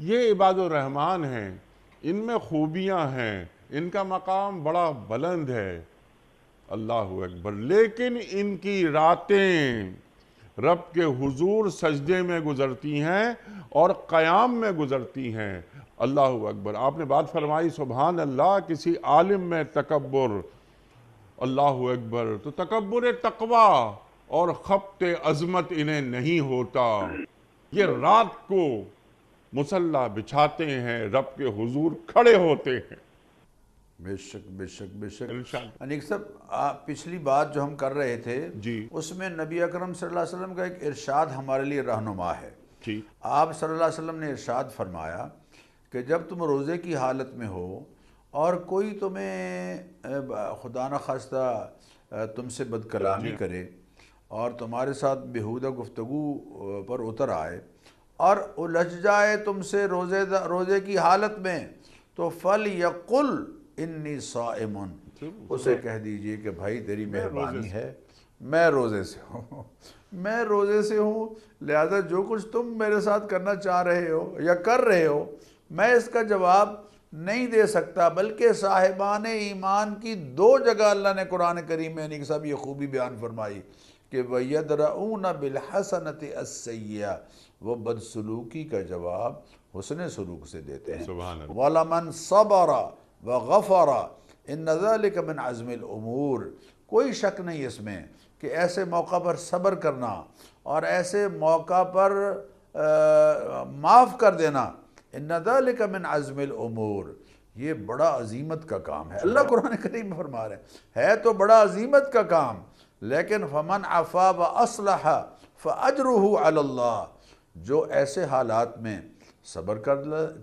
یہ عباد الرحمن ہیں، ان میں خوبیاں ہیں، ان کا مقام بڑا بلند ہے، اللہ اکبر، لیکن ان کی راتیں رب کے حضور سجدے میں گزرتی ہیں اور قیام میں گزرتی ہیں، اللہ اکبر۔ آپ نے بات فرمائی سبحان اللہ، کسی عالم میں تکبر، اللہ اکبر، تو تکبر تقوی اور خبط عظمت انہیں نہیں ہوتا۔ یہ رات کو مصلی بچھاتے ہیں، رب کے حضور کھڑے ہوتے ہیں۔ بے شک بے شک بے شک۔ ارشاد۔ انیق صاحب، پچھلی بات جو ہم کر رہے تھے جی اس میں نبی اکرم صلی اللہ علیہ وسلم کا ایک ارشاد ہمارے لیے رہنما ہے۔ ٹھیک۔ آپ صلی اللہ علیہ وسلم نے ارشاد فرمایا کہ جب تم روزے کی حالت میں ہو اور کوئی تمہیں خدا نخواستہ تم سے بد کلامی کرے اور تمہارے ساتھ بیہودہ گفتگو پر اتر آئے اور الجھ جائے تم سے روزے کی حالت میں، تو فَلْيَقُلْ إِنِّي صَائِمٌ، اسے کہہ دیجئے کہ بھائی تیری مہربانی ہے، میں روزے سے ہوں، میں روزے سے ہوں، لہذا جو کچھ تم میرے ساتھ کرنا چاہ رہے ہو یا کر رہے ہو میں اس کا جواب نہیں دے سکتا۔ بلکہ صاحبان ایمان کی دو جگہ اللہ نے قرآن کریم میں انیق صاحب یہ خوبی بیان فرمائی کہ وَيَدْرَؤُونَ بِالْحَسَنَةِ السَّيِّئَةِ، وہ بدسلوکی کا جواب حسن سلوک سے دیتے ہیں۔ سبحان اللہ۔ وَلَمَنْ صَبَرَ وَغَفَرَ إِنَّ ذَلِكَ مِنْ عَزْمِ الْأُمُورِ، کوئی شک نہیں اس میں کہ ایسے موقع پر صبر کرنا اور ایسے موقع پر معاف کر دینا، إِنَّ ذَلِكَ مِنْ عَزْمِ الْأُمُورِ، یہ بڑا عظیمت کا کام ہے۔ اللہ قرآن کریم میں فرما رہے ہیں ہے تو بڑا عظیمت کا کام، لیکن فَمَنْ عَفَا وَأَصْلَحَ فَأَجْرُهُ عَلَى اللَّهِ، جو ایسے حالات میں صبر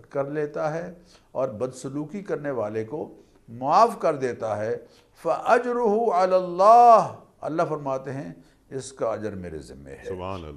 کر لیتا ہے اور بدسلوکی کرنے والے کو معاف کر دیتا ہے، فَأَجْرُهُ عَلَى اللَّهِ، اللہ فرماتے ہیں اس کا اجر میرے ذمہ ہے۔ سبحان اللہ۔